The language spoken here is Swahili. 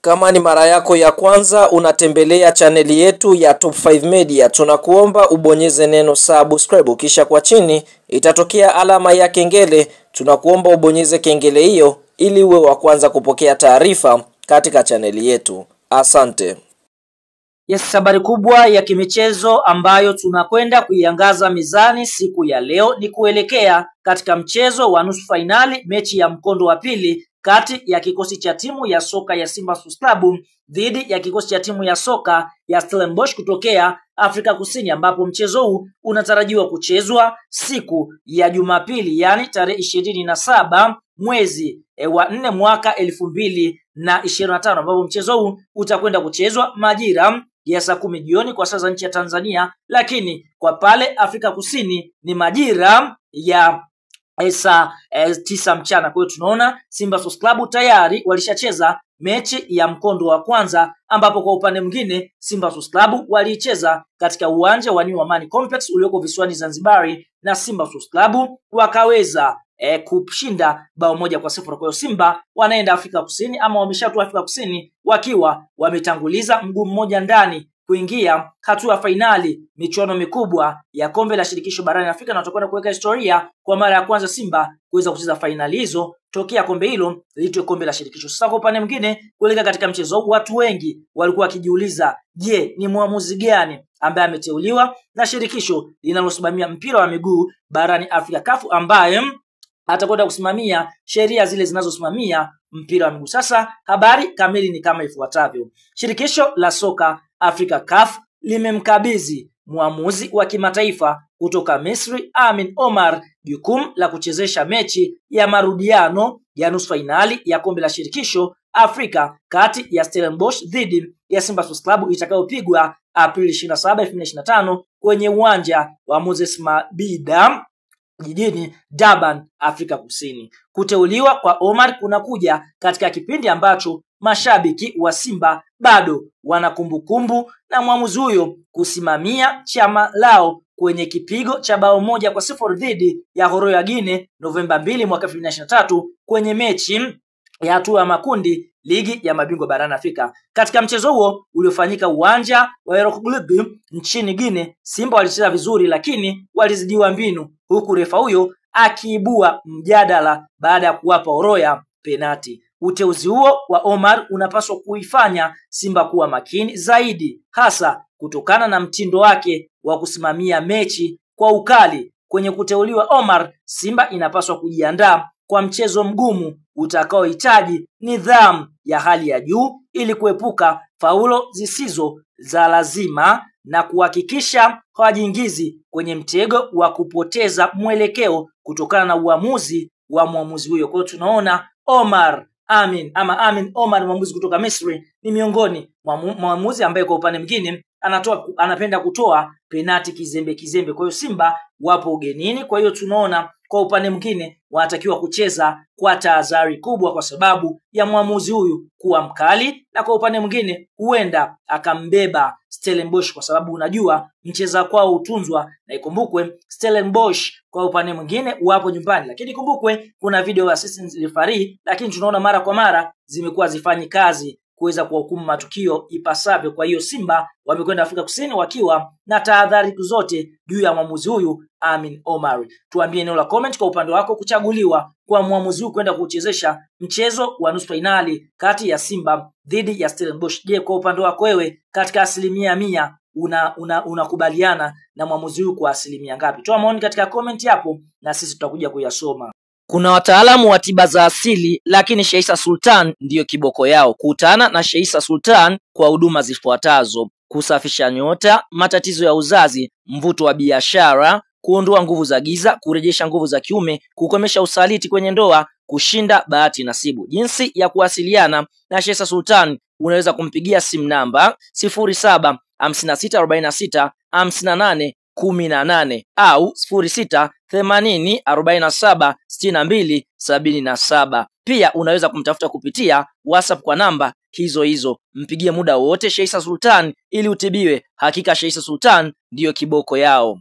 Kama ni mara yako ya kwanza unatembelea chaneli yetu ya Top 5 Media, tunakuomba ubonyeze neno subscribe, kisha kwa chini itatokea alama ya kengele. Tunakuomba ubonyeze kengele hiyo ili uwe wa kwanza kupokea taarifa katika chaneli yetu. Asante. Yes, habari kubwa ya kimichezo ambayo tunakwenda kuiangaza mizani siku ya leo ni kuelekea katika mchezo wa nusu fainali, mechi ya mkondo wa pili kati ya kikosi cha timu ya soka ya Simba Sports Club dhidi ya kikosi cha timu ya soka ya Stellenbosch kutokea Afrika Kusini, ambapo mchezo huu unatarajiwa kuchezwa siku ya Jumapili, yani tarehe 27 mwezi wa 4 mwaka 2025, ambapo mchezo huu utakwenda kuchezwa majira ya saa 10 jioni kwa saa za nchi ya Tanzania, lakini kwa pale Afrika Kusini ni majira ya saa 9 mchana. Kwa hiyo tunaona Simba Sports Club tayari walishacheza mechi ya mkondo wa kwanza, ambapo kwa upande mwingine Simba Sports Club walicheza katika uwanja wa New Amani Complex ulioko visiwani Zanzibari, na Simba Sports Club wakaweza kushinda bao 1-0. Kwa hiyo Simba wanaenda Afrika Kusini, ama wameshatua Afrika Kusini wakiwa wametanguliza mguu mmoja ndani kuingia hatua fainali michuano mikubwa ya kombe la shirikisho barani Afrika, na watakwenda kuweka historia kwa mara ya kwanza Simba kuweza kucheza fainali hizo tokea kombe hilo liitwe kombe la shirikisho. Sasa kwa upande mwingine, kuelekea katika mchezo huu, watu wengi walikuwa wakijiuliza, je, ni muamuzi gani ambaye ameteuliwa na shirikisho linalosimamia mpira wa miguu barani Afrika, CAF, ambaye atakwenda kusimamia sheria zile zinazosimamia mpira wa miguu. Sasa habari kamili ni kama ifuatavyo. Shirikisho la soka Afrika CAF limemkabidhi muamuzi wa kimataifa kutoka Misri Amin Omar jukumu la kuchezesha mechi ya marudiano ya nusu fainali ya kombe la shirikisho Afrika kati ya Stellenbosch dhidi ya Simba Sports Club itakayopigwa Aprili 27, 2025 kwenye uwanja wa Moses Mabhida jijini Durban, Afrika Kusini. Kuteuliwa kwa Omar kunakuja katika kipindi ambacho mashabiki wa Simba bado wana kumbukumbu na mwamuzi huyo kusimamia chama lao kwenye kipigo cha bao 1-0 dhidi ya Horoya Guinea Novemba 2 mwaka 2023 kwenye mechi ya hatua ya makundi ligi ya mabingwa barani Afrika. Katika mchezo huo uliofanyika uwanja wa Erokgulug nchini Guinea, Simba walicheza vizuri lakini walizidiwa mbinu, huku refa huyo akiibua mjadala baada ya kuwapa Horoya penati. Uteuzi huo wa Omar unapaswa kuifanya Simba kuwa makini zaidi, hasa kutokana na mtindo wake wa kusimamia mechi kwa ukali. Kwenye kuteuliwa Omar, Simba inapaswa kujiandaa kwa mchezo mgumu utakaohitaji nidhamu ya hali ya juu ili kuepuka faulo zisizo za lazima na kuhakikisha hawajiingizi kwenye mtego wa kupoteza mwelekeo kutokana na uamuzi wa muamuzi huyo. Kwa hiyo tunaona Omar Amin Omar, mwamuzi kutoka Misri, ni miongoni mwa mwamuzi ambaye kwa upande mwingine anapenda kutoa penati kizembe. Kwa hiyo Simba wapo ugenini. Kwa hiyo tunaona kwa upande mwingine wanatakiwa kucheza kwa tahadhari kubwa kwa sababu ya mwamuzi huyu kuwa mkali, na kwa upande mwingine huenda akambeba Stellenbosch kwa sababu unajua mcheza kwao utunzwa, na ikumbukwe Stellenbosch kwa upande mwingine wapo nyumbani, lakini ikumbukwe kuna video assistant referee, lakini tunaona mara kwa mara zimekuwa zifanyi kazi kuweza kuhukumu matukio ipasavyo. Kwa hiyo Simba wamekwenda Afrika Kusini wakiwa na tahadhari zote juu ya mwamuzi huyu Amin Omar. Tuambie eneo la comment kwa upande wako kuchaguliwa kwa mwamuzi huyu kwenda kuchezesha mchezo wa nusu finali kati ya Simba dhidi ya Stellenbosch. Je, kwa upande wako wewe katika 100% unakubaliana na mwamuzi huyu kwa 100% ngapi? Toa maoni katika comment hapo na sisi tutakuja kuyasoma. Kuna wataalamu wa tiba za asili, lakini Sheikh Issa Sultan ndiyo kiboko yao. Kutana na Sheikh Issa Sultan kwa huduma zifuatazo: kusafisha nyota, matatizo ya uzazi, mvuto wa biashara, kuondoa nguvu za giza, kurejesha nguvu za kiume, kukomesha usaliti kwenye ndoa, kushinda bahati nasibu. Jinsi ya kuwasiliana na Sheikh Issa Sultan: unaweza kumpigia simu namba 0756465818 au 0680476277. Pia unaweza kumtafuta kupitia WhatsApp kwa namba hizo. Mpigie muda wote Sheikh Issa Sultan ili utibiwe. Hakika Sheikh Issa Sultan ndiyo kiboko yao.